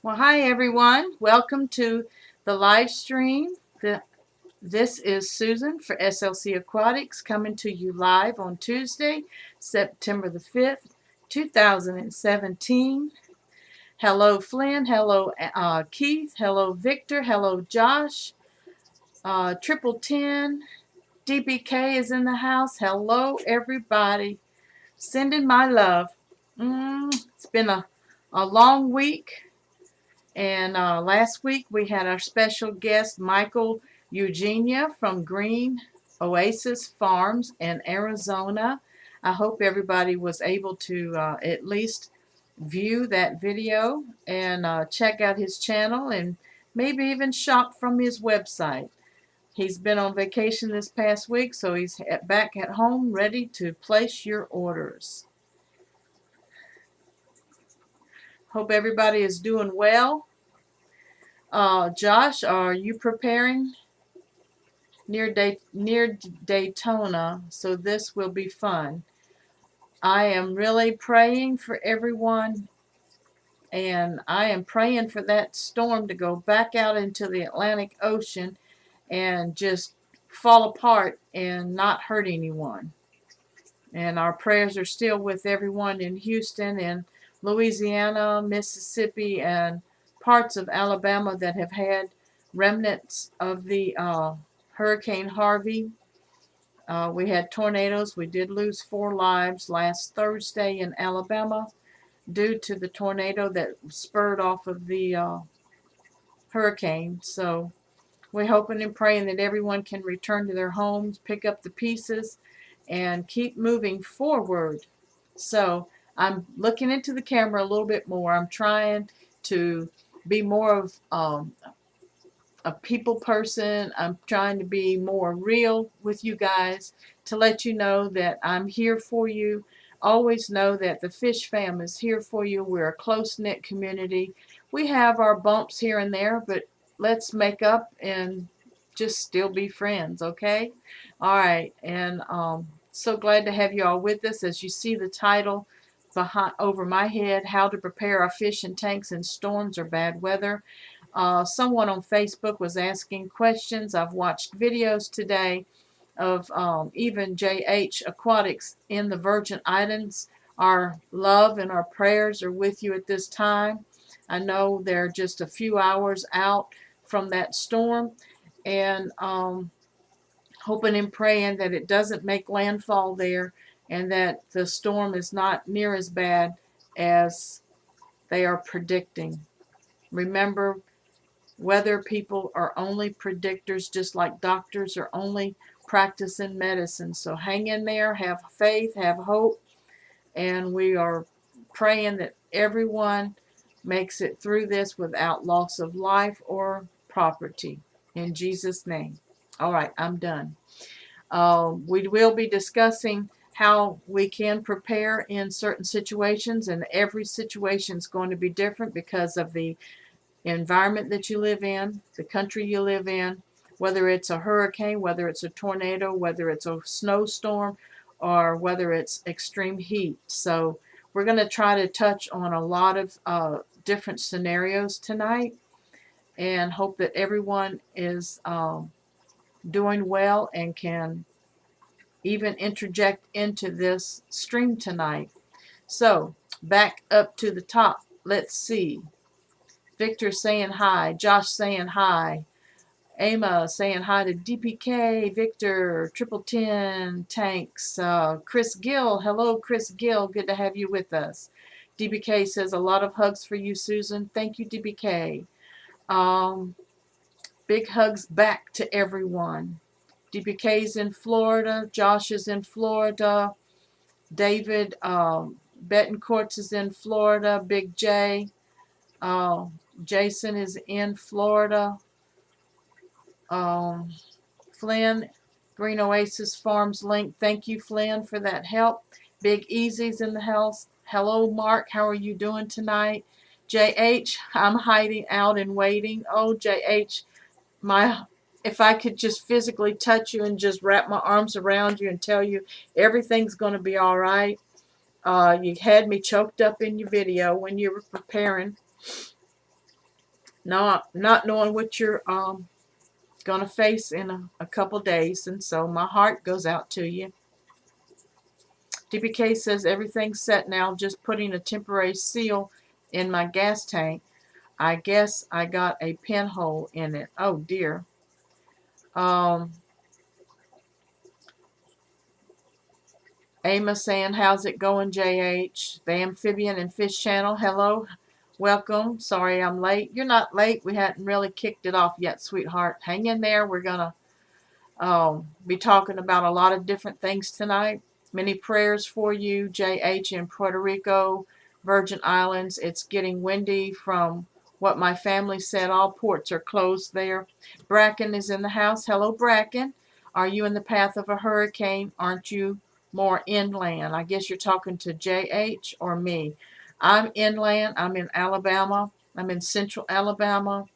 Well, hi everyone. Welcome to the live stream. This is Susan for SLC Aquatics coming to you live on Tuesday, September the 5th, 2017. Hello Flynn, hello Keith, hello Victor, hello Josh, 1010, DBK is in the house. Hello everybody. Sending my love. It's been a long week. And last week we had our special guest Michael Eugenia from Green Oasis Farms in Arizona. I hope everybody was able to at least view that video and check out his channel and maybe even shop from his website. He's been on vacation this past week, so he's back at home ready to place your orders. Hope everybody is doing well. Josh, are you preparing near Daytona? So this will be fun. I am really praying for everyone, and I am praying for that storm to go back out into the Atlantic Ocean and just fall apart and not hurt anyone. And our prayers are still with everyone in Houston and Louisiana, Mississippi, and parts of Alabama that have had remnants of the Hurricane Harvey. We had tornadoes. We did lose 4 lives last Thursday in Alabama due to the tornado that spurred off of the hurricane. So we're hoping and praying that everyone can return to their homes, pick up the pieces, and keep moving forward. So I'm looking into the camera a little bit more. I'm trying to be more of a people person. I'm trying to be more real with you guys to let you know that I'm here for you. Always know that the Fish Fam is here for you. We're a close-knit community. We have our bumps here and there, but let's make up and just still be friends, okay? All right, and so glad to have you all with us. As you see the title over my head, How to Prepare Our Fish in Tanks in Storms or Bad Weather. Someone on Facebook was asking questions. I've watched videos today of even JH Aquatics in the Virgin Islands. Our love and our prayers are with you at this time. I know they're just a few hours out from that storm, and hoping and praying that it doesn't make landfall there and that the storm is not near as bad as they are predicting. Remember, weather people are only predictors, just like doctors are only practicing medicine. So hang in there, have faith, have hope, and we are praying that everyone makes it through this without loss of life or property. In Jesus' name. All right, I'm done. We will be discussing how we can prepare in certain situations, and every situation is going to be different because of the environment that you live in, the country you live in, whether it's a hurricane, whether it's a tornado, whether it's a snowstorm, or whether it's extreme heat. So we're going to try to touch on a lot of different scenarios tonight, and hope that everyone is doing well and can even interject into this stream tonight. So back up to the top. Let's see. Victor saying hi. Josh saying hi. Emma saying hi to DPK, Victor, 1010, Tanks, Chris Gill. Hello, Chris Gill. Good to have you with us. DBK says, a lot of hugs for you, Susan. Thank you, DBK. Big hugs back to everyone. DBK's in Florida. Josh is in Florida. David Betancourt is in Florida. Big J. Jason is in Florida. Flynn, Green Oasis Farms link. Thank you, Flynn, for that help. Big Easy's in the house. Hello, Mark. How are you doing tonight? JH, I'm hiding out and waiting. Oh, JH, if I could just physically touch you and just wrap my arms around you and tell you everything's going to be all right. You had me choked up in your video when you were preparing, not knowing what you're going to face in a couple days, and so my heart goes out to you. DBK says everything's set now, just putting a temporary seal in my gas tank. I guess I got a pinhole in it. Oh dear. Amos saying, how's it going, JH? The Amphibian and Fish Channel. Hello. Welcome. Sorry I'm late. You're not late. We hadn't really kicked it off yet, sweetheart. Hang in there. We're going to be talking about a lot of different things tonight. Many prayers for you, JH, in Puerto Rico, Virgin Islands. It's getting windy from what my family said. All ports are closed there. Bracken is in the house. Hello, Bracken. Are you in the path of a hurricane? Aren't you more inland? I guess you're talking to JH or me. I'm inland. I'm in Alabama. I'm in central Alabama.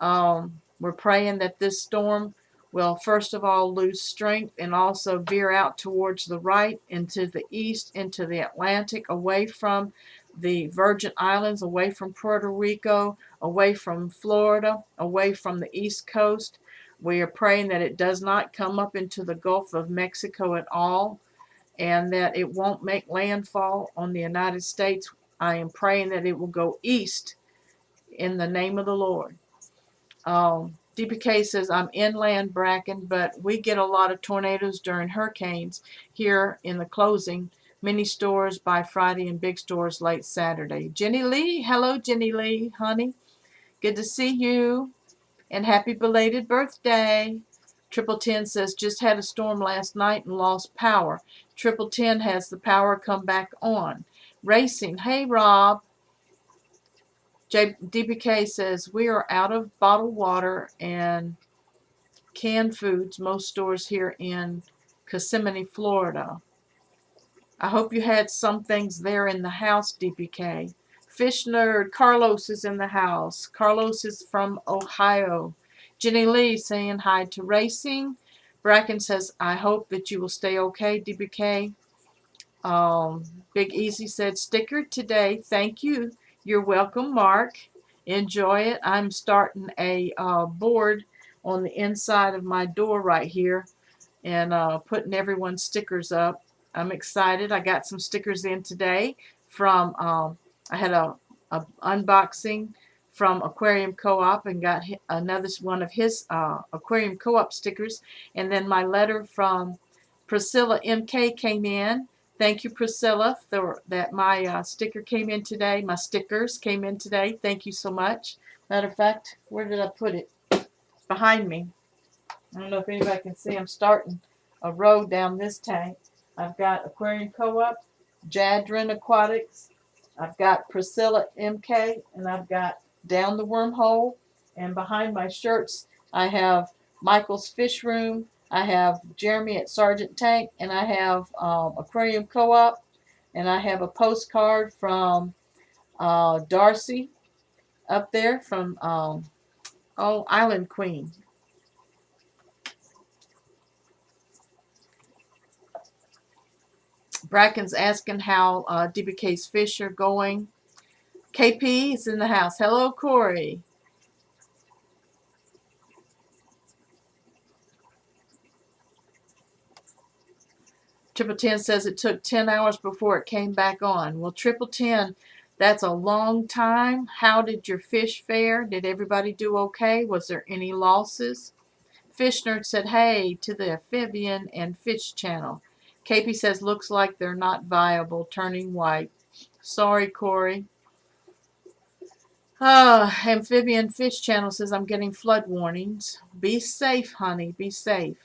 We're praying that this storm will first of all lose strength and also veer out towards the right, into the east, into the Atlantic, away from the Virgin Islands, away from Puerto Rico, away from Florida, away from the East Coast. We are praying that it does not come up into the Gulf of Mexico at all, and that it won't make landfall on the United States. I am praying that it will go east in the name of the Lord. DPK says, I'm inland, Bracken, but we get a lot of tornadoes during hurricanes here in the closing. Mini stores by Friday and big stores late Saturday. Jenny Lee, hello, Jenny Lee, honey. Good to see you, and happy belated birthday. Triple Ten says, just had a storm last night and lost power. Triple Ten has the power come back on. Racing, hey, Rob. DBK says, we are out of bottled water and canned foods, most stores here in Kissimmee, Florida. I hope you had some things there in the house, DBK. Fish Nerd, Carlos is in the house. Carlos is from Ohio. Jenny Lee saying hi to Racing. Bracken says, I hope that you will stay okay, DBK. Big Easy said, sticker today. Thank you. You're welcome, Mark. Enjoy it. I'm starting a board on the inside of my door right here and putting everyone's stickers up. I'm excited. I got some stickers in today from, I had a unboxing from Aquarium Co-op and got another one of his Aquarium Co-op stickers. And then my letter from Priscilla MK came in. Thank you, Priscilla, for that my sticker came in today. My stickers came in today. Thank you so much. Matter of fact, where did I put it? Behind me. I don't know if anybody can see. I'm starting a row down this tank. I've got Aquarium Co-op, Jadrin Aquatics. I've got Priscilla MK, and I've got Down the Wormhole. And behind my shirts, I have Michael's Fish Room. I have Jeremy at Sergeant Tank, and I have Aquarium Co-op, and I have a postcard from Darcy up there from Island Queen. Bracken's asking how DBK's fish are going. KP is in the house. Hello, Corey. Triple Ten says it took 10 hours before it came back on. Well, Triple Ten, that's a long time. How did your fish fare? Did everybody do okay? Was there any losses? Fish Nerd said, hey, to the Amphibian and Fish Channel. KP says, looks like they're not viable, turning white. Sorry, Corey. Amphibian Fish Channel says I'm getting flood warnings. Be safe, honey. Be safe.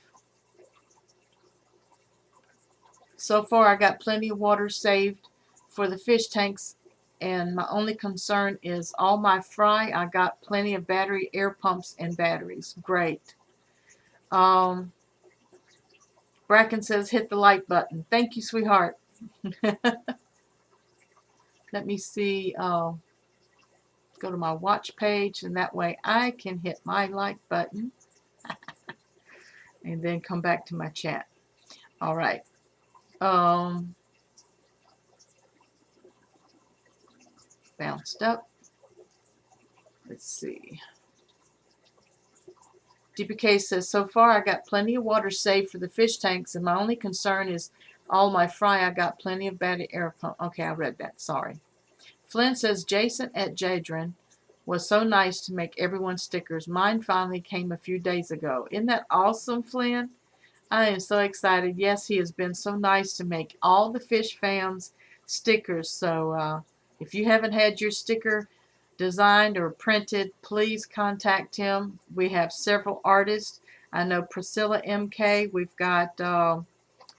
So far, I got plenty of water saved for the fish tanks, and my only concern is all my fry. I got plenty of battery air pumps and batteries. Great. Bracken says hit the like button. Thank you, sweetheart. Let me see. Go to my watch page, and that way I can hit my like button and then come back to my chat. All right. Bounced up. Let's see. DPK says, so far I got plenty of water saved for the fish tanks, and my only concern is all my fry. I got plenty of battery air pump. Okay, I read that. Sorry. Flynn says, Jason at Jadron was so nice to make everyone stickers. Mine finally came a few days ago. Isn't that awesome, Flynn? I am so excited. Yes, he has been so nice to make all the fish fams stickers. So if you haven't had your sticker designed or printed, please contact him. We have several artists. I know Priscilla MK. We've got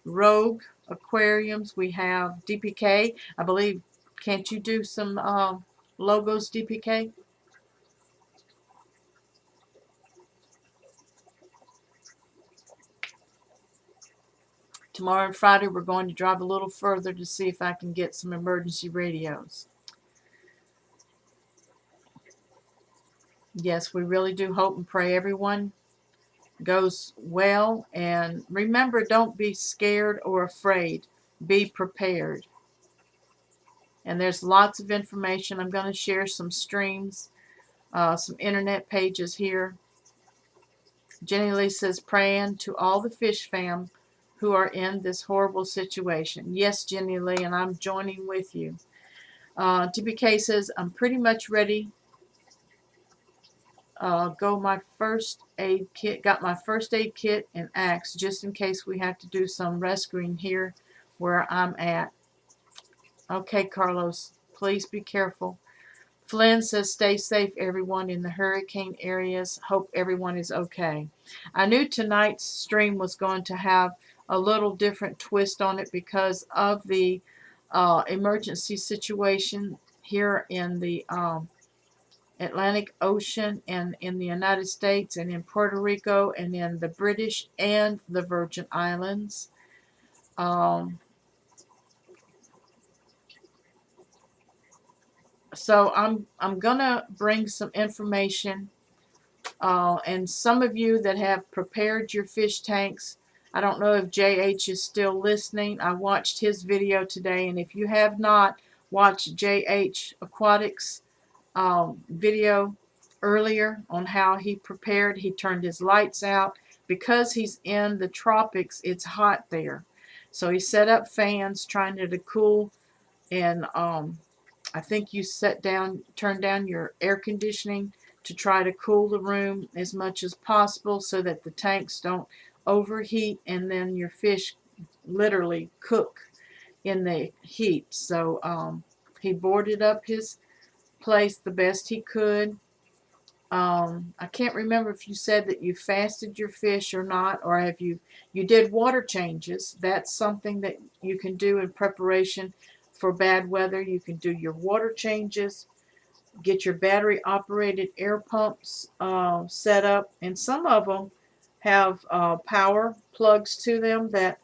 Rogue Aquariums. We have DPK. I believe, can't you do some logos, DPK? Tomorrow and Friday, we're going to drive a little further to see if I can get some emergency radios. Yes, we really do hope and pray everyone goes well. And remember, don't be scared or afraid. Be prepared. And there's lots of information. I'm going to share some streams, some internet pages here. Jenny Lee says, praying to all the fish fam who are in this horrible situation. Yes, Jenny Lee, and I'm joining with you. TBK says, I'm pretty much ready. Got my first aid kit and axe just in case we have to do some rescuing here where I'm at. Okay, Carlos, please be careful. Flynn says, stay safe, everyone in the hurricane areas. Hope everyone is okay. I knew tonight's stream was going to have a little different twist on it because of the emergency situation here in the Atlantic Ocean and in the United States and in Puerto Rico and in the British and the Virgin Islands. So I'm gonna bring some information, and some of you that have prepared your fish tanks, I don't know if JH is still listening. I watched his video today, and if you have not watched JH Aquatics video earlier on how he prepared, he turned his lights out. Because he's in the tropics, it's hot there. So he set up fans trying to cool, and I think you turn down your air conditioning to try to cool the room as much as possible so that the tanks don't overheat and then your fish literally cook in the heat. So he boarded up his place the best he could. I can't remember if you said that you fasted your fish or not, or have you did water changes. That's something that you can do in preparation for bad weather. You can do your water changes, get your battery operated air pumps set up, and some of them have power plugs to them that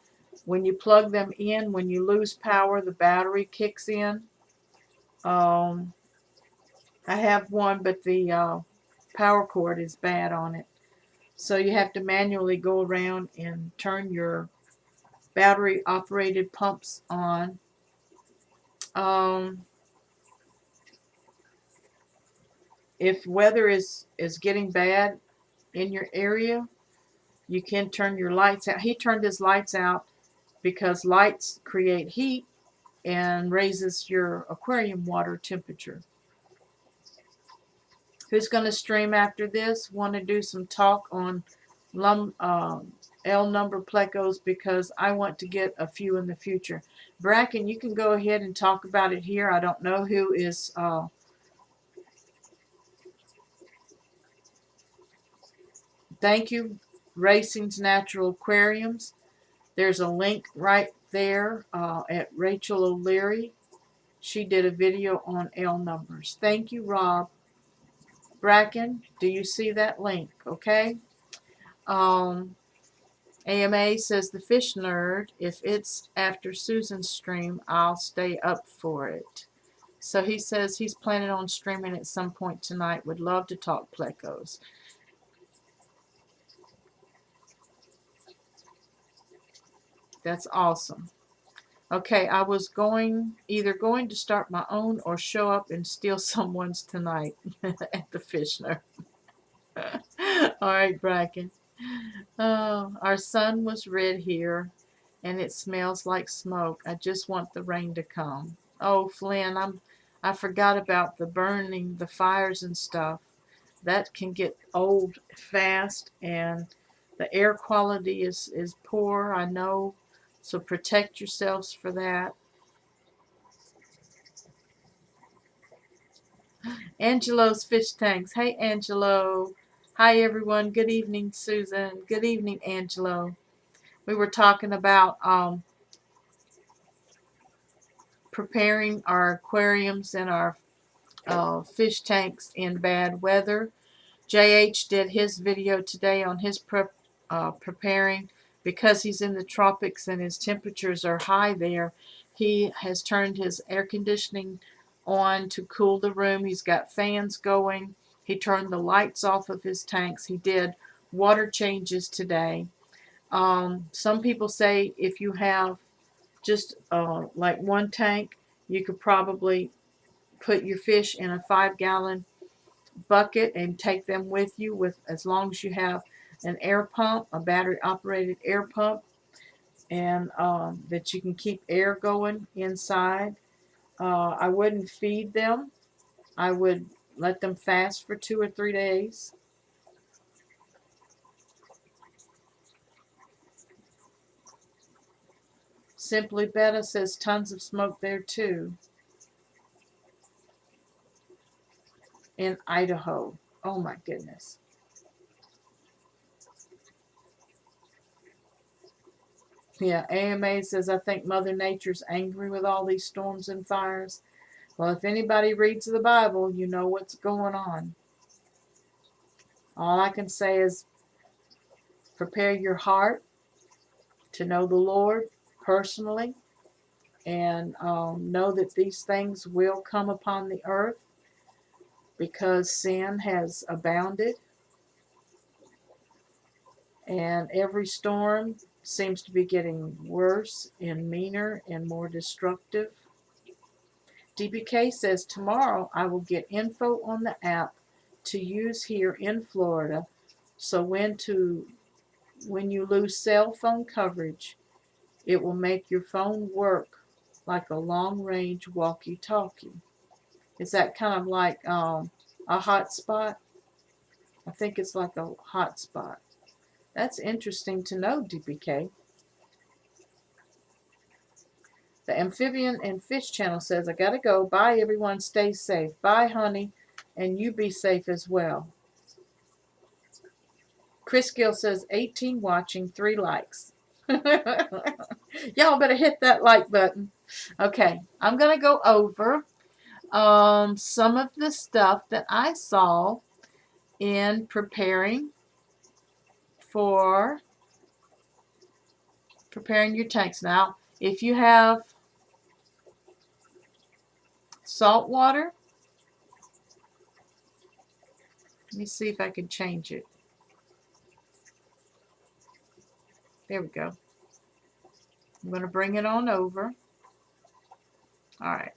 when you plug them in, when you lose power, the battery kicks in. I have one, but the power cord is bad on it. So you have to manually go around and turn your battery operated pumps on. If weather is getting bad in your area, you can turn your lights out. He turned his lights out because lights create heat and raises your aquarium water temperature. Who's going to stream after this? Want to do some talk on L number plecos because I want to get a few in the future. Bracken, you can go ahead and talk about it here. I don't know who is... thank you, Racing's Natural Aquariums. There's a link right there at Rachel O'Leary. She did a video on L numbers. Thank you, Rob. Bracken, do you see that link? Okay. AMA says the fish nerd, if it's after Susan's stream, I'll stay up for it. So he says he's planning on streaming at some point tonight. Would love to talk plecos. That's awesome. Okay, I was either going to start my own or show up and steal someone's tonight at the fish nerd. All right, Bracken. Oh, our sun was red here, and it smells like smoke. I just want the rain to come. Oh, Flynn, I forgot about the burning, the fires and stuff. That can get old fast, and the air quality is poor, I know. So protect yourselves for that. Angelo's Fish Tanks. Hey, Angelo. Hi, everyone. Good evening, Susan. Good evening, Angelo. We were talking about preparing our aquariums and our fish tanks in bad weather. JH did his video today on his preparing. Because he's in the tropics and his temperatures are high there, he has turned his air conditioning on to cool the room. He's got fans going. He turned the lights off of his tanks. He did water changes today. Some people say if you have just like one tank, you could probably put your fish in a 5-gallon bucket and take them with you, with as long as you have an air pump, a battery operated air pump, and that you can keep air going inside. I wouldn't feed them. I would let them fast for 2 or 3 days. Simply Betta says tons of smoke there too in Idaho. Oh my goodness. Yeah, AMA says, I think Mother Nature's angry with all these storms and fires. Well, if anybody reads the Bible, you know what's going on. All I can say is prepare your heart to know the Lord personally, and know that these things will come upon the earth because sin has abounded, and every storm seems to be getting worse and meaner and more destructive. DBK says, tomorrow I will get info on the app to use here in Florida, so when you lose cell phone coverage, it will make your phone work like a long-range walkie-talkie. Is that kind of like a hotspot? I think it's like a hotspot. That's interesting to know, DBK. The Amphibian and Fish Channel says, I gotta go. Bye, everyone. Stay safe. Bye, honey. And you be safe as well. Chris Gill says, 18 watching, 3 likes. Y'all better hit that like button. Okay, I'm going to go over some of the stuff that I saw in preparing your tanks. Now, if you have salt water, let me see if I can change it. There we go. I'm going to bring it on over. All right.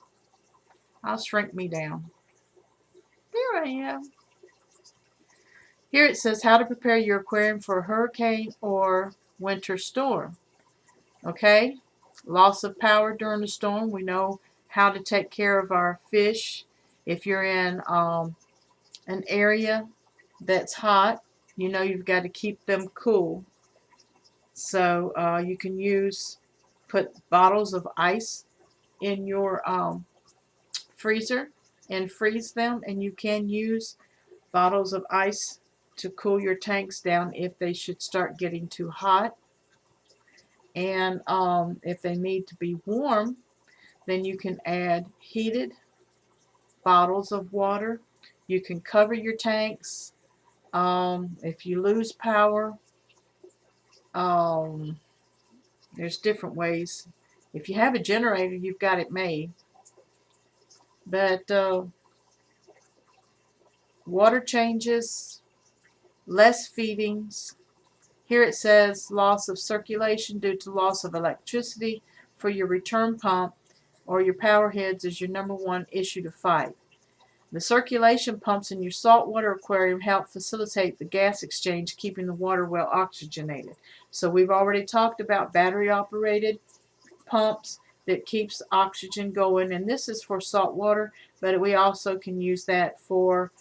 I'll shrink me down. There I am. Here it says how to prepare your aquarium for a hurricane or winter storm. Okay? Loss of power during a storm. We know how to take care of our fish. If you're in an area that's hot, you know you've got to keep them cool. So you can use put bottles of ice in your freezer and freeze them, and you can use bottles of ice to cool your tanks down if they should start getting too hot. And if they need to be warm, then you can add heated bottles of water. You can cover your tanks. If you lose power, there's different ways. If you have a generator, you've got it made. But water changes, less feedings. Here it says loss of circulation due to loss of electricity for your return pump or your power heads is your number one issue to fight. The circulation pumps in your saltwater aquarium help facilitate the gas exchange, keeping the water well oxygenated. So we've already talked about battery operated pumps that keeps oxygen going, and this is for salt water, but we also can use that for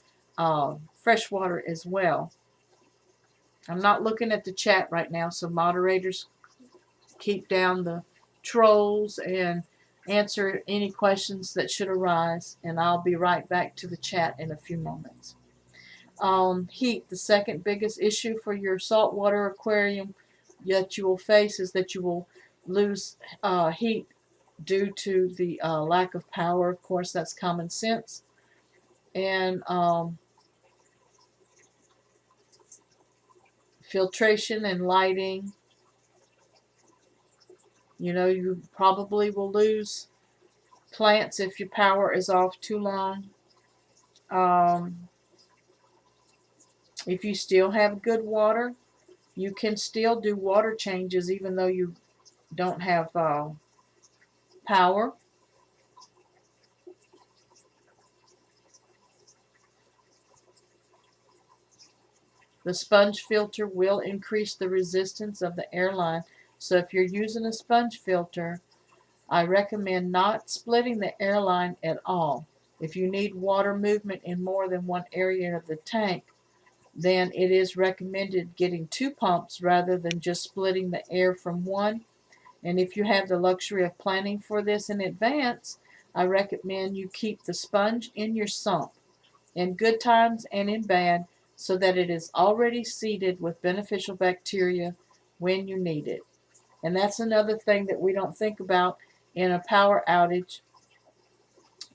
fresh water as well. I'm not looking at the chat right now, so moderators, keep down the trolls and answer any questions that should arise, and I'll be right back to the chat in a few moments. Heat, the second biggest issue for your saltwater aquarium that you will face is that you will lose heat due to the lack of power. Of course, that's common sense. And filtration and lighting. You know, you probably will lose plants if your power is off too long. If you still have good water, you can still do water changes even though you don't have power. The sponge filter will increase the resistance of the airline. So if you're using a sponge filter, I recommend not splitting the airline at all. If you need water movement in more than one area of the tank, then it is recommended getting 2 pumps rather than just splitting the air from one. And if you have the luxury of planning for this in advance, I recommend you keep the sponge in your sump in good times and in bad, so that it is already seeded with beneficial bacteria when you need it. And that's another thing that we don't think about in a power outage,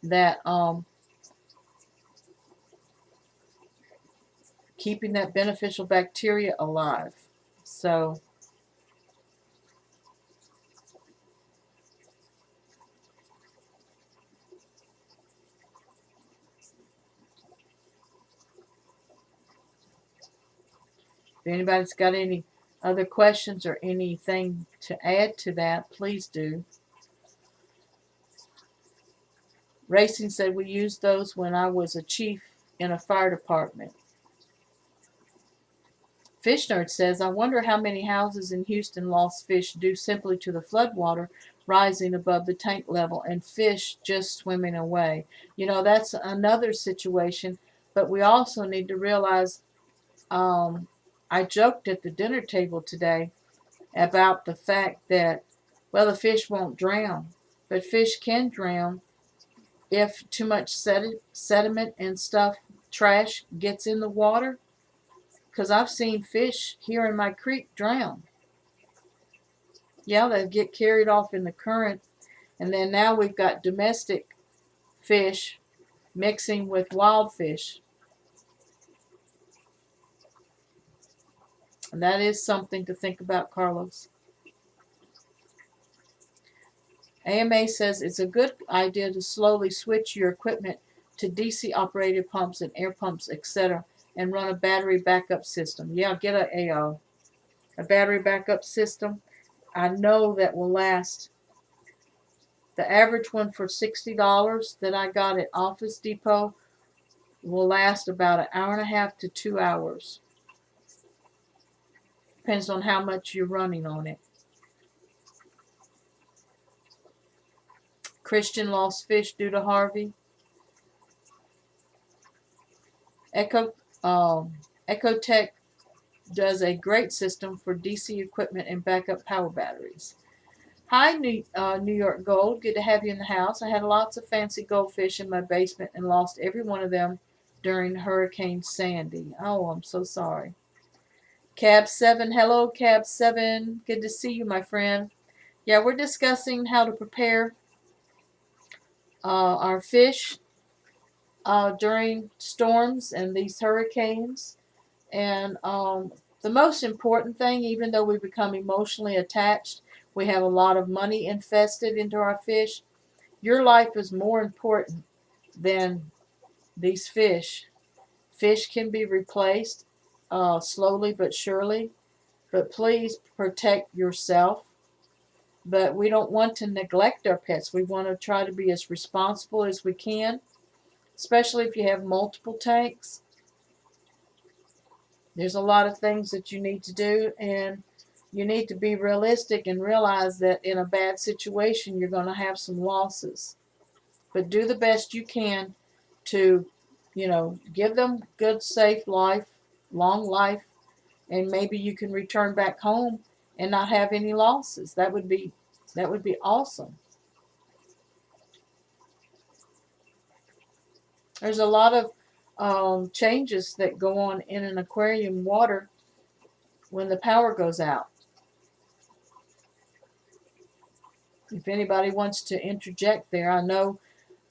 that keeping that beneficial bacteria alive. So if anybody's got any other questions or anything to add to that, please do. Racing said we used those when I was a chief in a fire department. Fish Nerd says, I wonder how many houses in Houston lost fish due simply to the floodwater rising above the tank level and fish just swimming away. You know, that's another situation, but we also need to realize, I joked at the dinner table today about the fact that, well, the fish won't drown, but fish can drown if too much sediment and stuff, trash, gets in the water. Because I've seen fish here in my creek drown. Yeah, they get carried off in the current. And then now we've got domestic fish mixing with wild fish. And that is something to think about, Carlos. AMA says it's a good idea to slowly switch your equipment to DC operated pumps and air pumps, etc., and run a battery backup system. Yeah, get a battery backup system. I know that will last. The average one for $60 that I got at Office Depot will last about an hour and a half to 2 hours. Depends on how much you're running on it. Christian lost fish due to Harvey. Ecotech does a great system for DC equipment and backup power batteries. Hi, New York Gold. Good to have you in the house. I had lots of fancy goldfish in my basement and lost every one of them during Hurricane Sandy. Oh, I'm so sorry. Cab 7. Hello, Cab 7. Good to see you, my friend. Yeah, we're discussing how to prepare our fish during storms and these hurricanes. And the most important thing, even though we become emotionally attached, we have a lot of money invested into our fish. Your life is more important than these fish. Fish can be replaced slowly but surely, but please protect yourself. But we don't want to neglect our pets. We want to try to be as responsible as we can, especially if you have multiple tanks. There's a lot of things that you need to do, and you need to be realistic and realize that in a bad situation, you're going to have some losses. But do the best you can to, give them good, safe life, long life, and maybe you can return back home and not have any losses. That would be awesome. There's a lot of changes that go on in an aquarium water when the power goes out. If anybody wants to interject there, I know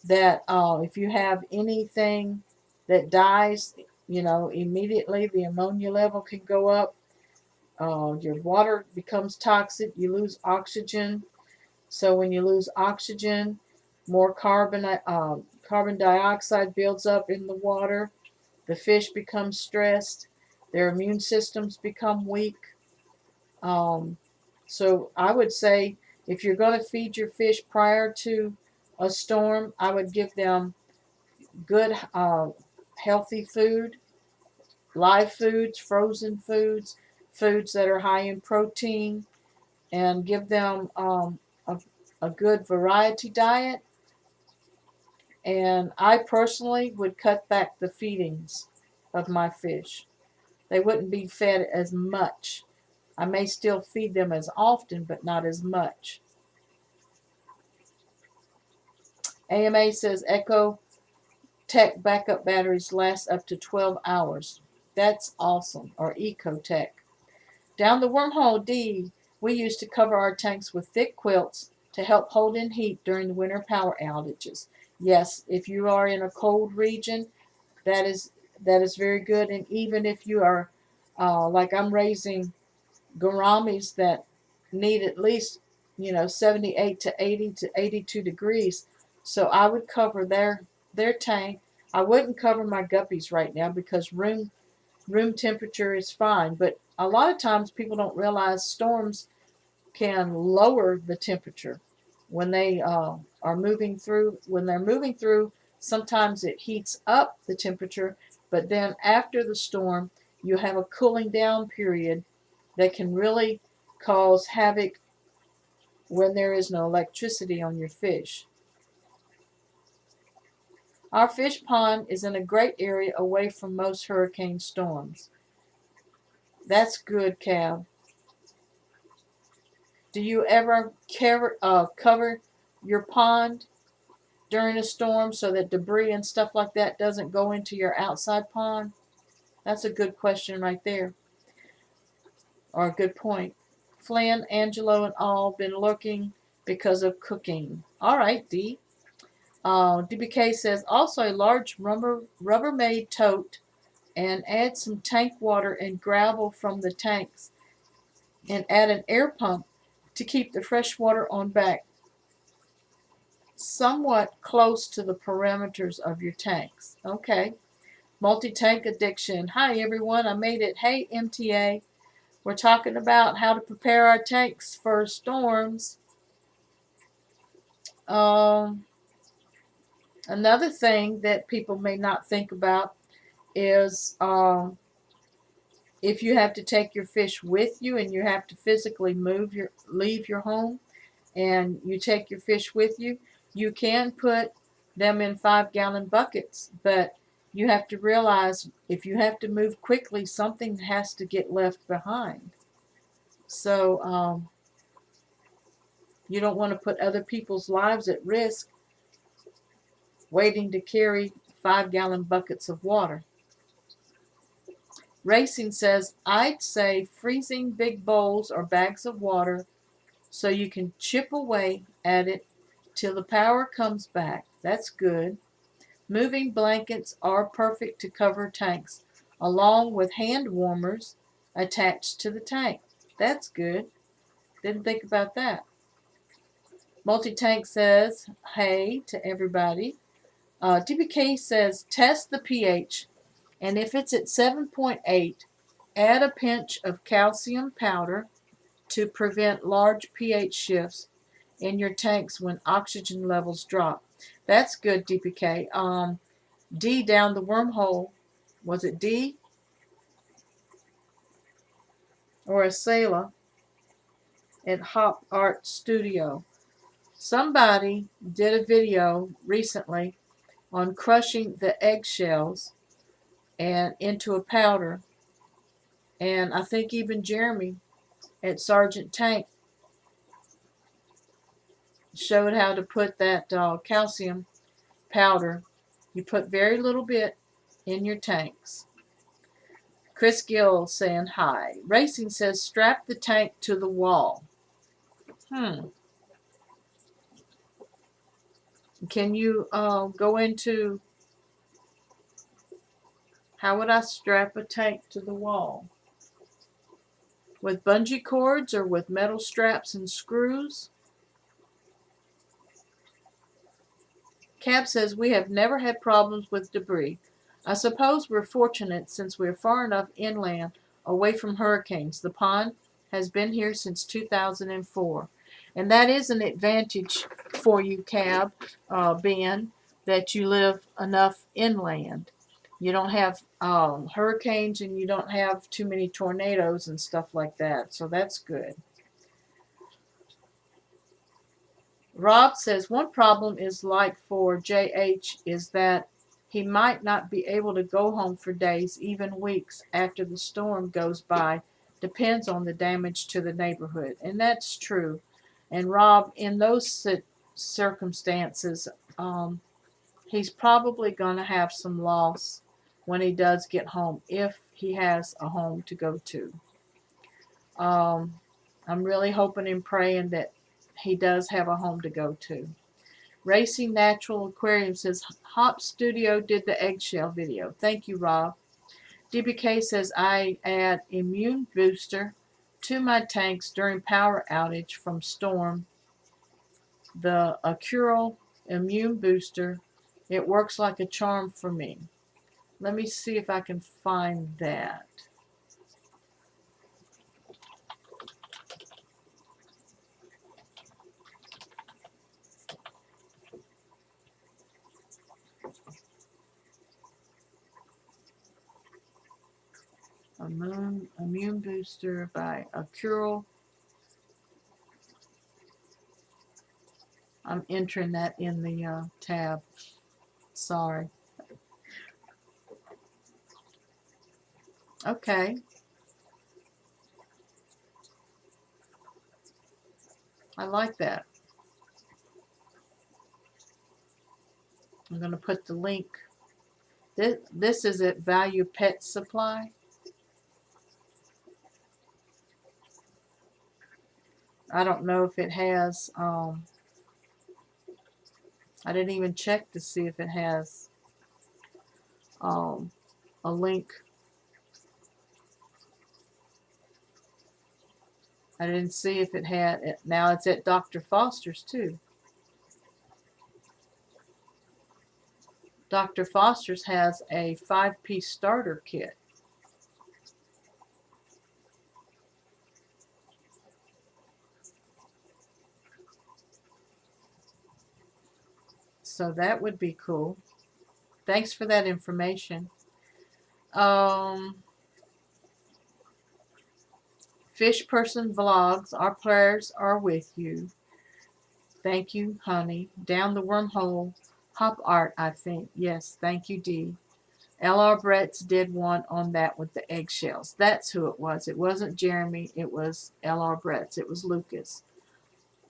that if you have anything that dies, immediately the ammonia level can go up. Your water becomes toxic. You lose oxygen. So when you lose oxygen, more carbon dioxide builds up in the water. The fish become stressed. Their immune systems become weak. Um, so I would say if you're going to feed your fish prior to a storm, I would give them good, healthy food, live foods, frozen foods, foods that are high in protein, and give them a good variety diet. And I personally would cut back the feedings of my fish. They wouldn't be fed as much. I may still feed them as often, but not as much. AMA says Echo Tech backup batteries last up to 12 hours. That's awesome. Or Ecotech. Down the wormhole D, we used to cover our tanks with thick quilts to help hold in heat during the winter power outages. Yes, if you are in a cold region, that is very good. And even if you are, like I'm raising gouramis that need at least 78 to 80 to 82 degrees, so I would cover their tank. I wouldn't cover my guppies right now because room temperature is fine, but a lot of times people don't realize storms can lower the temperature when they are moving through. When they're moving through, sometimes it heats up the temperature, but then after the storm, you have a cooling down period that can really cause havoc when there is no electricity on your fish. Our fish pond is in a great area away from most hurricane storms. That's good, Cal. Do you ever cover your pond during a storm so that debris and stuff like that doesn't go into your outside pond? That's a good question right there, or a good point. Flynn, Angelo, and all been lurking because of cooking. All right, D. DBK says also a large Rubbermaid tote and add some tank water and gravel from the tanks and add an air pump to keep the fresh water on back somewhat close to the parameters of your tanks. Okay. Multi-tank addiction. Hi everyone, I made it. Hey MTA. We're talking about how to prepare our tanks for storms. Another thing that people may not think about is if you have to take your fish with you and you have to physically leave your home and you take your fish with you, you can put them in 5-gallon buckets, but you have to realize if you have to move quickly, something has to get left behind. So You don't want to put other people's lives at risk waiting to carry 5-gallon buckets of water. Racing says, I'd say freezing big bowls or bags of water so you can chip away at it till the power comes back. That's good. Moving blankets are perfect to cover tanks, along with hand warmers attached to the tank. That's good. Didn't think about that. Multi-Tank says, hey to everybody. DBK says, test the pH, and if it's at 7.8, add a pinch of calcium powder to prevent large pH shifts in your tanks when oxygen levels drop. That's good, DPK. D down the wormhole. Was it D? Or a sailor at Hop Art Studio. Somebody did a video recently on crushing the eggshells and into a powder. And I think even Jeremy at Sergeant Tank showed how to put that calcium powder. You put very little bit in your tanks. Chris Gill saying hi. Racing says strap the tank to the wall. Can you go into how would I strap a tank to the wall? With bungee cords or with metal straps and screws? Cab says we have never had problems with debris. I suppose we're fortunate since we're far enough inland away from hurricanes. The pond has been here since 2004. And that is an advantage for you, Cab, Ben, that you live enough inland. You don't have hurricanes and you don't have too many tornadoes and stuff like that. So that's good. Rob says one problem is like for JH is that he might not be able to go home for days, even weeks after the storm goes by. Depends on the damage to the neighborhood. And that's true. And Rob, in those circumstances, he's probably going to have some loss when he does get home, if he has a home to go to. I'm really hoping and praying that he does have a home to go to. Racing Natural Aquarium says, Hop Studio did the eggshell video. Thank you, Rob. DBK says, I add immune booster to my tanks during power outage from storm. The Acural immune booster, it works like a charm for me. Let me see if I can find that. Immune booster by Acural. I'm entering that in the tab. Sorry. Okay. I like that. I'm going to put the link. This is at Value Pet Supply. I don't know if it has, I didn't even check to see if it has a link. I didn't see if it had it. Now it's at Dr. Foster's too. Dr. Foster's has a 5-piece starter kit. So that would be cool. Thanks for that information. Fish Person Vlogs, our prayers are with you. Thank you, honey. Down the wormhole. Hop Art, I think. Yes, thank you, Dee. L.R. Bretts did one on that with the eggshells. That's who it was. It wasn't Jeremy. It was L.R. Bretts. It was Lucas.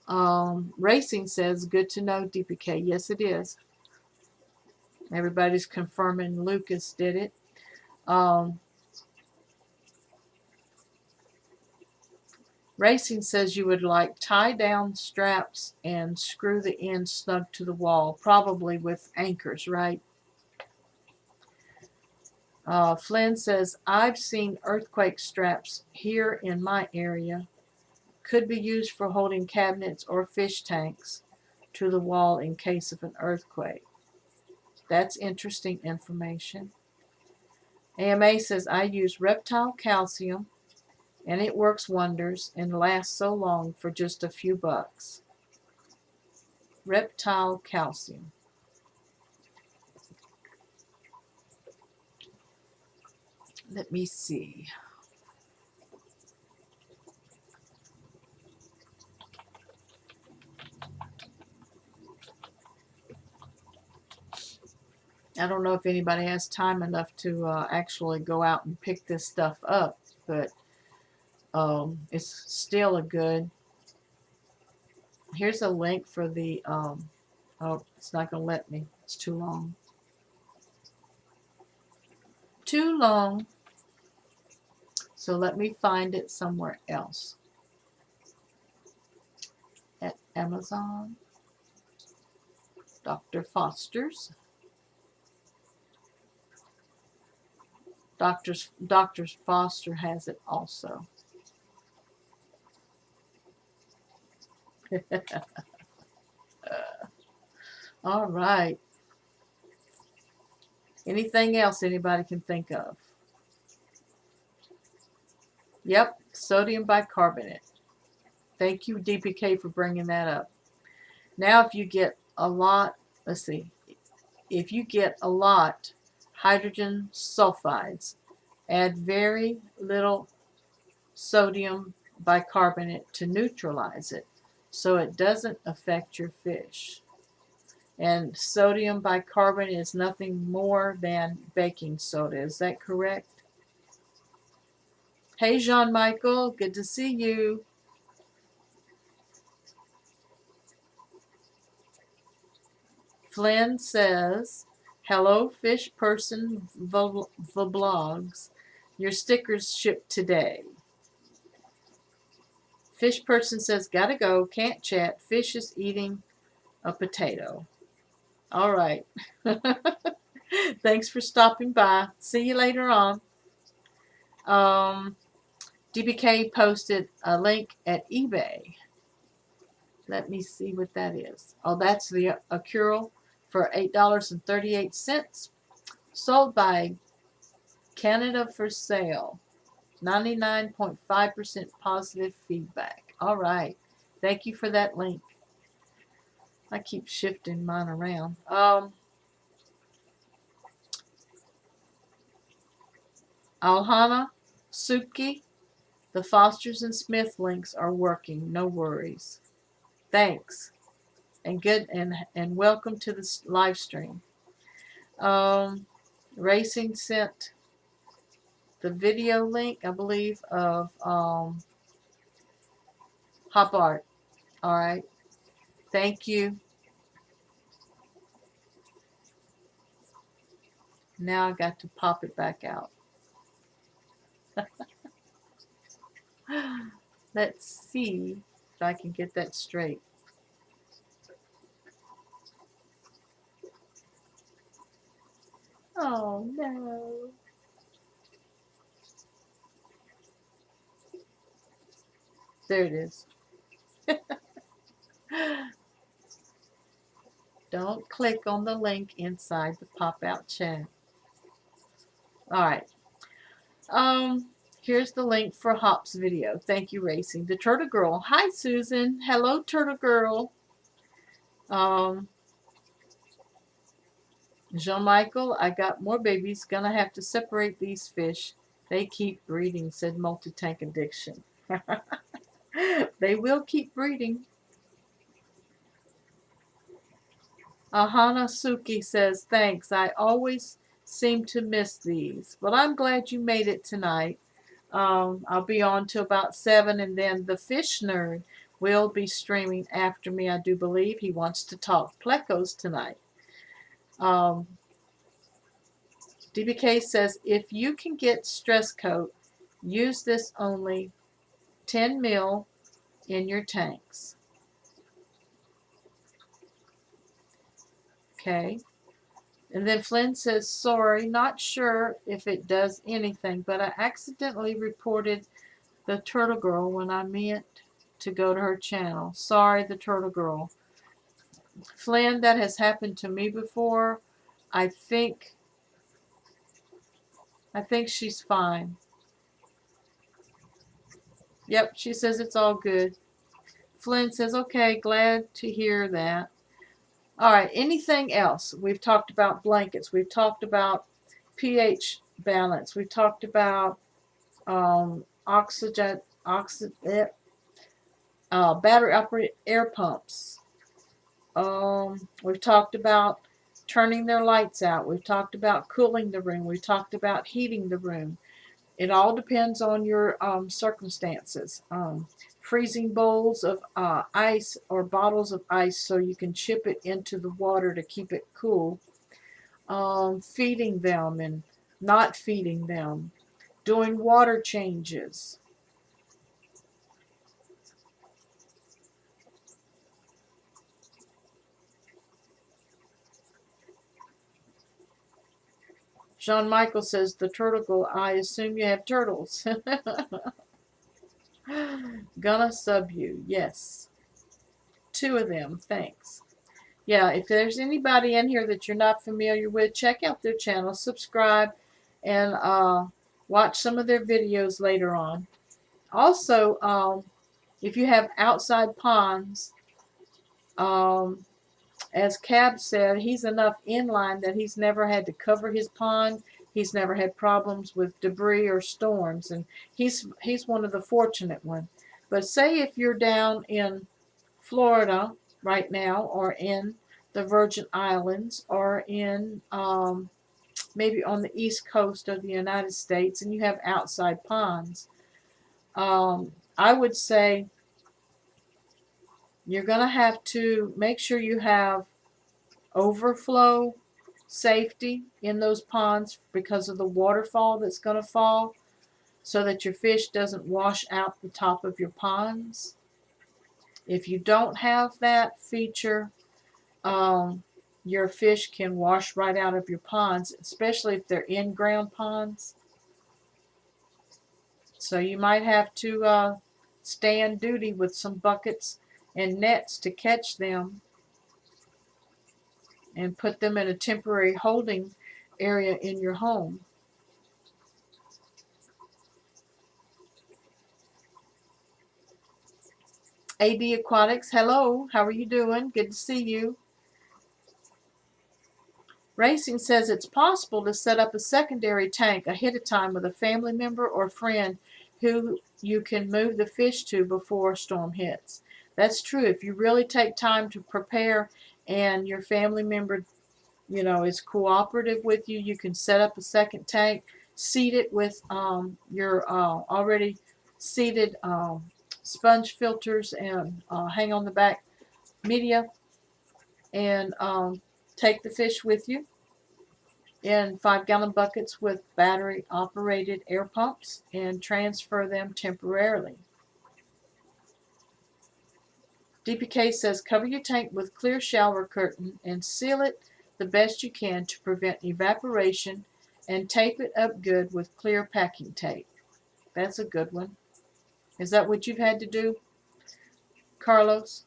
Racing says, good to know, DPK. Yes, it is. Everybody's confirming Lucas did it. Racing says you would like tie down straps and screw the end snug to the wall, probably with anchors, right? Flynn says, I've seen earthquake straps here in my area. Could be used for holding cabinets or fish tanks to the wall in case of an earthquake. That's interesting information. AMA says, I use reptile calcium and it works wonders and lasts so long for just a few bucks. Reptile calcium. Let me see. I don't know if anybody has time enough to actually go out and pick this stuff up, but it's still a good. Here's a link for the, oh, it's not going to let me. It's too long. Too long. So let me find it somewhere else. At Amazon. Dr. Foster's. Dr. Foster has it also. All right. Anything else anybody can think of? Yep, sodium bicarbonate. Thank you, DPK, for bringing that up. Now, if you get a lot, let's see, if you get a lot hydrogen sulfides, add very little sodium bicarbonate to neutralize it so it doesn't affect your fish. And sodium bicarbonate is nothing more than baking soda. Is that correct? Hey, Jean-Michael. Good to see you. Flynn says, hello, fish person vlogs. Your stickers shipped today. Fish person says, gotta go, can't chat. Fish is eating a potato. All right. Thanks for stopping by. See you later on. DBK posted a link at eBay. Let me see what that is. Oh, that's the Acurel for $8.38. Sold by Canada for Sale. 99.5% positive feedback. All right. Thank you for that link. I keep shifting mine around. Alhana, Suki, the Fosters and Smith links are working. No worries. Thanks. And good and welcome to this live stream. Racing sent the video link, I believe, of Hop Art. All right. Thank you. Now I got to pop it back out. Let's see if I can get that straight. Oh, no. There it is. Don't click on the link inside the pop-out chat. All right. Here's the link for Hop's video. Thank you, Racing. The Turtle Girl. Hi, Susan. Hello, Turtle Girl. Jean-Michael, I got more babies. Gonna have to separate these fish. They keep breeding, said Multi-Tank Addiction. They will keep breeding. Ahana Suki says, thanks. I always seem to miss these. But I'm glad you made it tonight. I'll be on till about 7, and then the Fish Nerd. will be streaming after me, I do believe. He wants to talk plecos tonight. DBK says, if you can get stress coat, use this only 10 mil in your tanks. Okay. And then Flynn says, sorry, not sure if it does anything, but I accidentally reported the turtle girl when I meant to go to her channel. Sorry, the turtle girl. Flynn, that has happened to me before. I think she's fine. Yep, she says it's all good. Flynn says, okay, glad to hear that. All right, anything else? We've talked about blankets. We've talked about pH balance. We've talked about battery operated air pumps. We've talked about turning their lights out. We've talked about cooling the room. We've talked about heating the room. It all depends on your circumstances. Freezing bowls of ice or bottles of ice so you can chip it into the water to keep it cool. Feeding them and not feeding them. Doing water changes. Jean Michael says, the turtle girl, I assume you have turtles. Gonna sub you, yes. 2 of them, thanks. Yeah, if there's anybody in here that you're not familiar with, check out their channel, subscribe, and watch some of their videos later on. Also, if you have outside ponds, as Cab said, he's enough inline that he's never had to cover his pond. He's never had problems with debris or storms, and he's one of the fortunate ones. But say if you're down in Florida right now, or in the Virgin Islands, or in maybe on the east coast of the United States, and you have outside ponds, I would say you're going to have to make sure you have overflow safety in those ponds because of the waterfall that's going to fall, so that your fish doesn't wash out the top of your ponds. If you don't have that feature, your fish can wash right out of your ponds, especially if they're in-ground ponds. So you might have to stand duty with some buckets and nets to catch them and put them in a temporary holding area in your home. AD Aquatics, hello, how are you doing? Good to see you. Racing says it's possible to set up a secondary tank ahead of time with a family member or friend who you can move the fish to before a storm hits. That's true. If you really take time to prepare and your family member, is cooperative with you, you can set up a second tank, seed it with your already seeded sponge filters, and hang on the back media, and take the fish with you in 5-gallon buckets with battery operated air pumps and transfer them temporarily. DPK says, cover your tank with clear shower curtain and seal it the best you can to prevent evaporation, and tape it up good with clear packing tape. That's a good one. Is that what you've had to do, Carlos?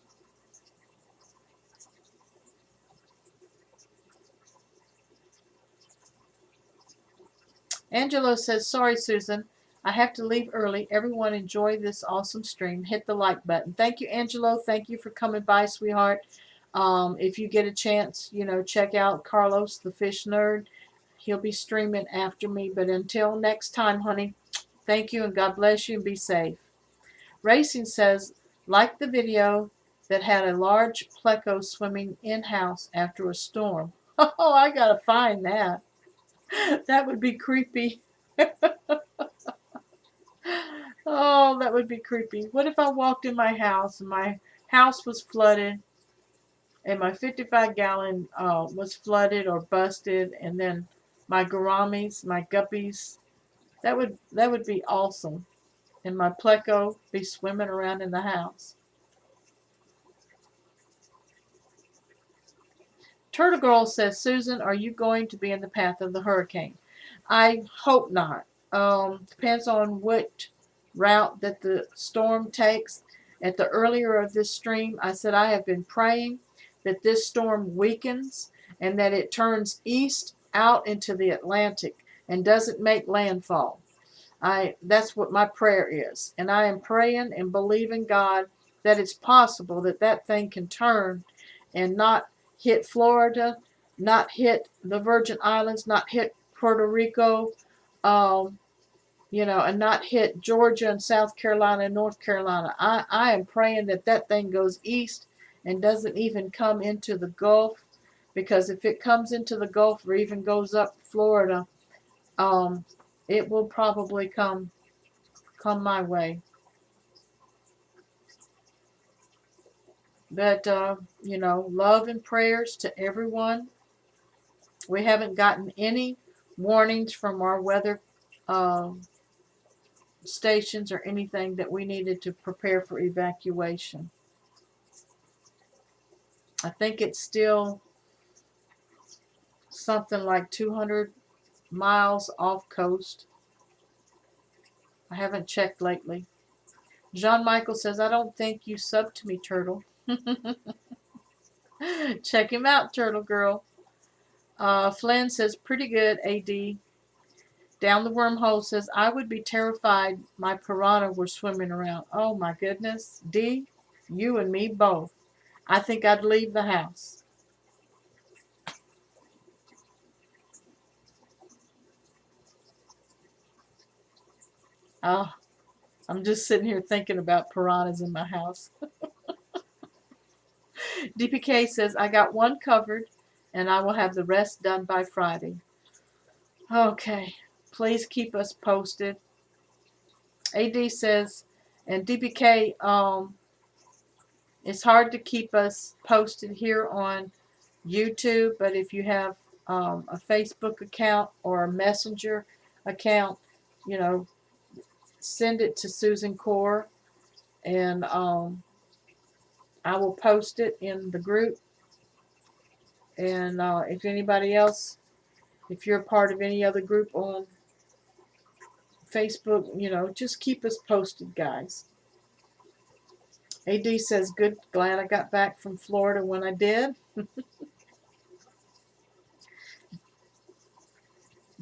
Angelo says, sorry, Susan. I have to leave early. Everyone enjoy this awesome stream. Hit the like button. Thank you, Angelo. Thank you for coming by, sweetheart. If you get a chance, check out Carlos, the fish nerd. He'll be streaming after me. But until next time, honey, thank you and God bless you and be safe. Racing says, like the video that had a large pleco swimming in-house after a storm. Oh, I got to find that. That would be creepy. Oh, that would be creepy. What if I walked in my house and my house was flooded and my 55-gallon was flooded or busted, and then my gouramis, my guppies, that would be awesome. And my pleco be swimming around in the house. Turtle Girl says, Susan, are you going to be in the path of the hurricane? I hope not. Depends on what route that the storm takes. At the earlier of this stream, I said I have been praying that this storm weakens and that it turns east out into the Atlantic and doesn't make landfall. That's what my prayer is. And I am praying and believing God that it's possible that that thing can turn and not hit Florida, not hit the Virgin Islands, not hit Puerto Rico, um, and not hit Georgia and South Carolina and North Carolina. I am praying that that thing goes east and doesn't even come into the Gulf, because if it comes into the Gulf or even goes up Florida, um, it will probably come my way. But, love and prayers to everyone. We haven't gotten any warnings from our weather uh, stations or anything that we needed to prepare for evacuation. I think it's still something like 200 miles off coast. I haven't checked lately. Jean Michael says, I don't think you subbed to me, Turtle. Check him out, Turtle Girl. Flynn says, pretty good, AD. Down the Wormhole says, I would be terrified my piranha were swimming around. Oh my goodness. D, you and me both. I think I'd leave the house. Oh, I'm just sitting here thinking about piranhas in my house. DPK says, I got one covered and I will have the rest done by Friday. Okay, please keep us posted. AD says, and DPK, it's hard to keep us posted here on YouTube, but if you have a Facebook account or a Messenger account, send it to Susan Core, and I will post it in the group. And if anybody else, if you're a part of any other group on Facebook, just keep us posted, guys. AD says, good, glad I got back from Florida when I did.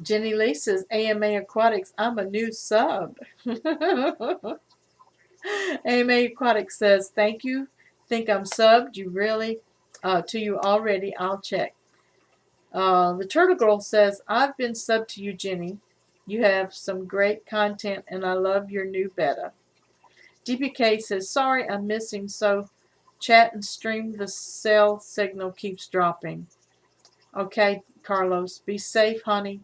Jenny Lee says, AMA Aquatics, I'm a new sub. AMA Aquatics says, thank you. Think I'm subbed. You really, to you already. I'll check. The Turtle Girl says, I've been subbed to you, Jenny. You have some great content, and I love your new beta. DPK says, sorry, I'm missing, so chat and stream. The cell signal keeps dropping. Okay, Carlos, be safe, honey.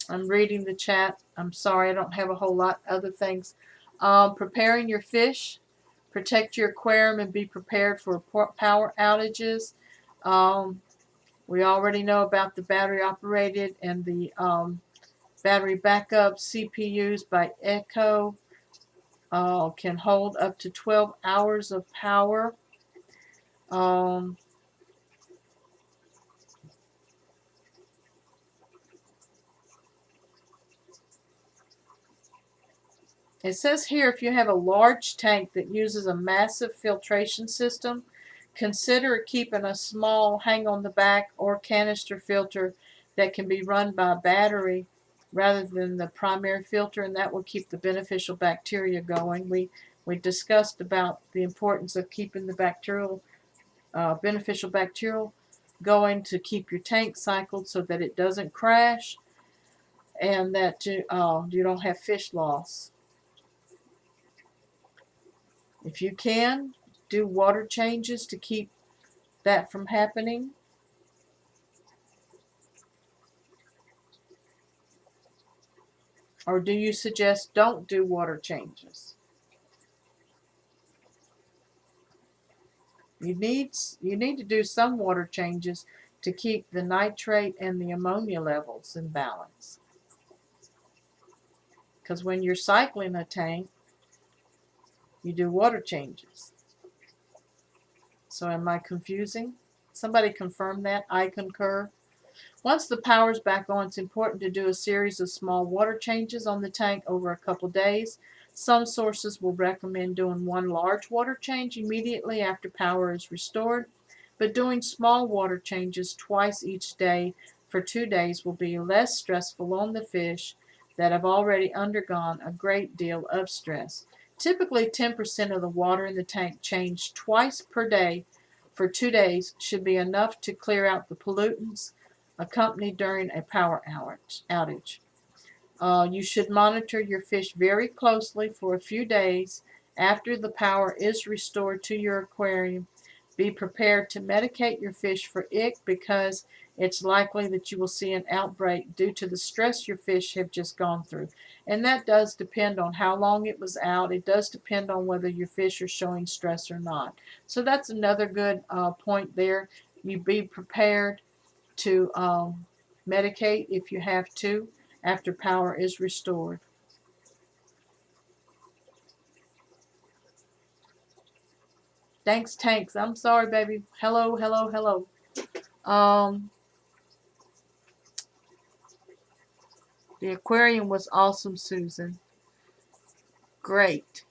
I'm reading the chat. I'm sorry, I don't have a whole lot of other things. Preparing your fish. Protect your aquarium and be prepared for power outages. We already know about the battery operated and the battery backup. CPUs by Echo can hold up to 12 hours of power. It says here, if you have a large tank that uses a massive filtration system, consider keeping a small hang on the back or canister filter that can be run by a battery rather than the primary filter, and that will keep the beneficial bacteria going. We discussed about the importance of keeping the beneficial bacterial going to keep your tank cycled so that it doesn't crash and that you don't have fish loss. If you can, do water changes to keep that from happening. Or do you suggest don't do water changes? You need to do some water changes to keep the nitrate and the ammonia levels in balance. Because when you're cycling a tank, you do water changes. So am I confusing? Somebody confirm that. I concur. Once the power's back on, it's important to do a series of small water changes on the tank over a couple days. Some sources will recommend doing one large water change immediately after power is restored, but doing small water changes twice each day for 2 days will be less stressful on the fish that have already undergone a great deal of stress. Typically, 10% of the water in the tank changed twice per day for 2 days should be enough to clear out the pollutants accompanied during a power outage. You should monitor your fish very closely for a few days after the power is restored to your aquarium. Be prepared to medicate your fish for ick because it's likely that you will see an outbreak due to the stress your fish have just gone through. And that does depend on how long it was out. It does depend on whether your fish are showing stress or not. So that's another good point there. You be prepared to medicate if you have to after power is restored. Thanks, Tanks. I'm sorry, baby. Hello, hello, hello. The aquarium was awesome, Susan. Great.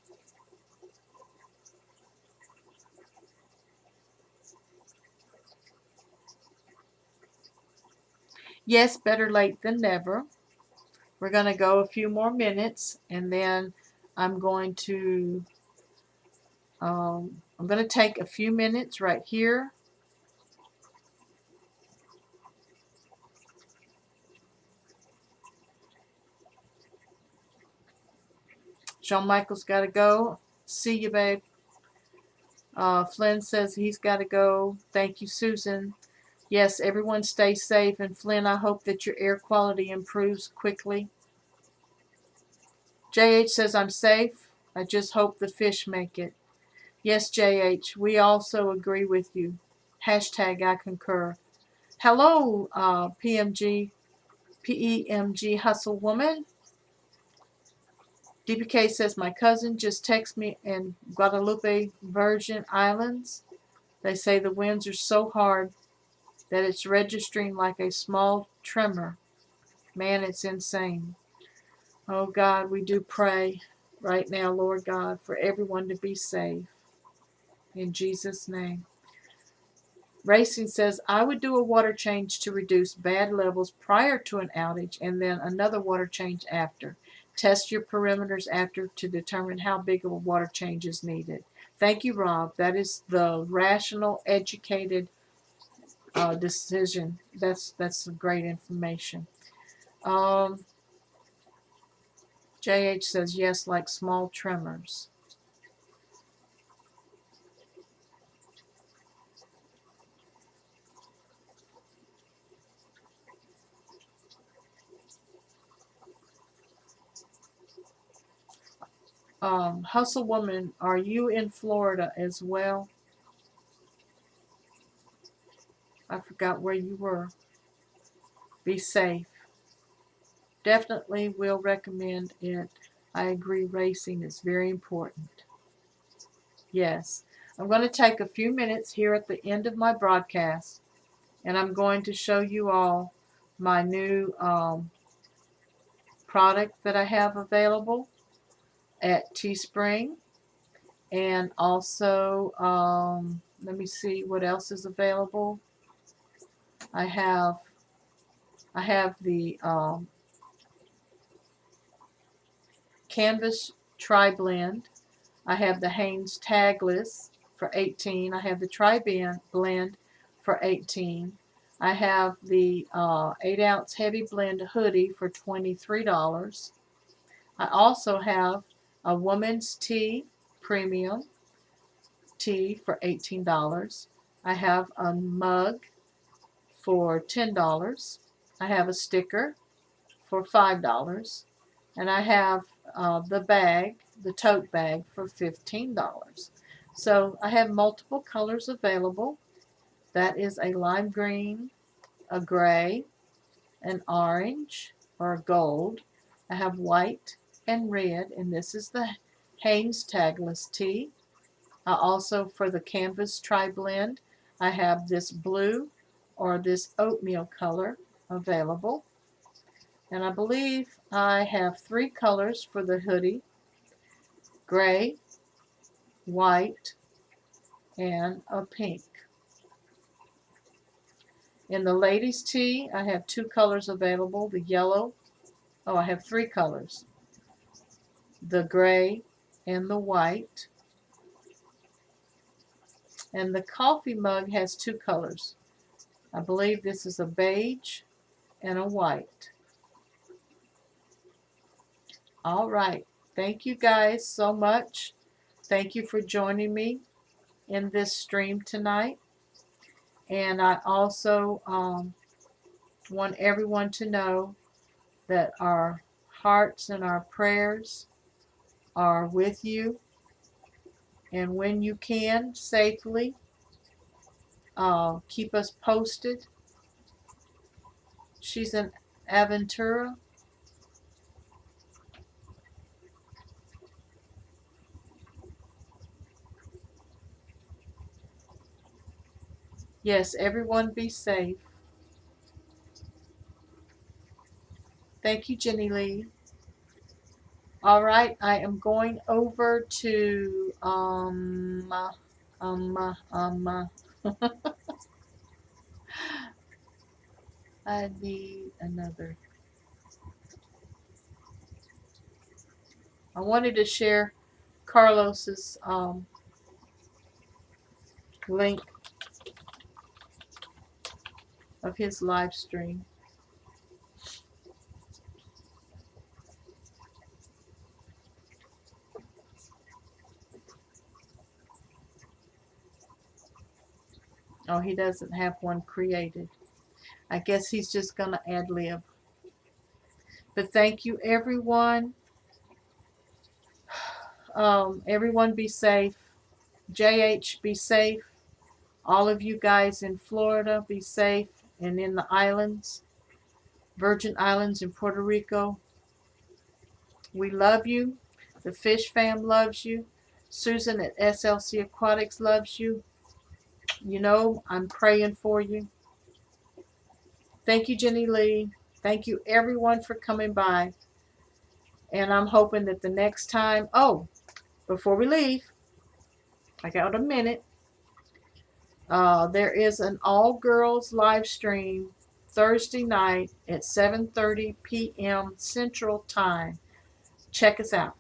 Yes, better late than never. We're going to go a few more minutes, and then I'm going to take a few minutes right here. Shawn Michael's got to go. See you, babe. Flynn says he's got to go. Thank you, Susan. Yes, everyone stay safe. And Flynn, I hope that your air quality improves quickly. JH says I'm safe. I just hope the fish make it. Yes, JH, we also agree with you. Hashtag I concur. Hello, PMG Hustle Woman. DPK says my cousin just texted me in Guadalupe Virgin Islands. They say the winds are so hard that it's registering like a small tremor. Man, it's insane. Oh God, we do pray right now, Lord God, for everyone to be safe. In Jesus' name. Racing says, I would do a water change to reduce bad levels prior to an outage and then another water change after. Test your perimeters after to determine how big of a water change is needed. Thank you, Rob. That is the rational, educated decision. That's some great information. JH says, yes, like small tremors. Hustle Woman, are you in Florida as well? I forgot where you were. Be safe. Definitely will recommend it. I agree, racing is very important. Yes. I'm going to take a few minutes here at the end of my broadcast, and I'm going to show you all my new product that I have available at Teespring. And also, let me see what else is available. I have the Canvas Tri-Blend. I have the Hanes Tagless for $18. I have the Tri-Blend for $18. I have the 8-ounce Heavy Blend Hoodie for $23. I also have a Woman's Tea Premium Tea for $18. I have a mug for $10. I have a sticker for $5. And I have the bag, the tote bag, for $15. So I have multiple colors available. That is a lime green, a gray, an orange, or a gold. I have white and red, and this is the Hanes Tagless Tea. I also, for the Canvas Tri-Blend, I have this blue or this oatmeal color available. And I believe I have 3 colors for the hoodie: gray, white, and a pink. In the ladies' tee, I have 2 colors available: the yellow, I have 3 colors: the gray and the white. And the coffee mug has 2 colors. I believe this is a beige and a white. All right. Thank you guys so much. Thank you for joining me in this stream tonight. And I also want everyone to know that our hearts and our prayers are with you. And when you can, safely, keep us posted. She's in Aventura. Yes, everyone be safe. Thank you, Jenny Lee. All right, I am going over to I need another. I wanted to share Carlos's link of his live stream. Oh, he doesn't have one created. I guess he's just going to ad-lib. But thank you, everyone. Everyone be safe. JH, be safe. All of you guys in Florida, be safe. And in the islands, Virgin Islands in Puerto Rico, we love you. The Fish Fam loves you. Susan at SLC Aquatics loves you. You know, I'm praying for you. Thank you, Jenny Lee. Thank you, everyone, for coming by. And I'm hoping that the next time, before we leave, I got a minute. There is an all-girls live stream Thursday night at 7:30 p.m. Central Time. Check us out.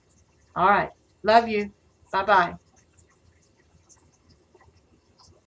All right. Love you. Bye-bye.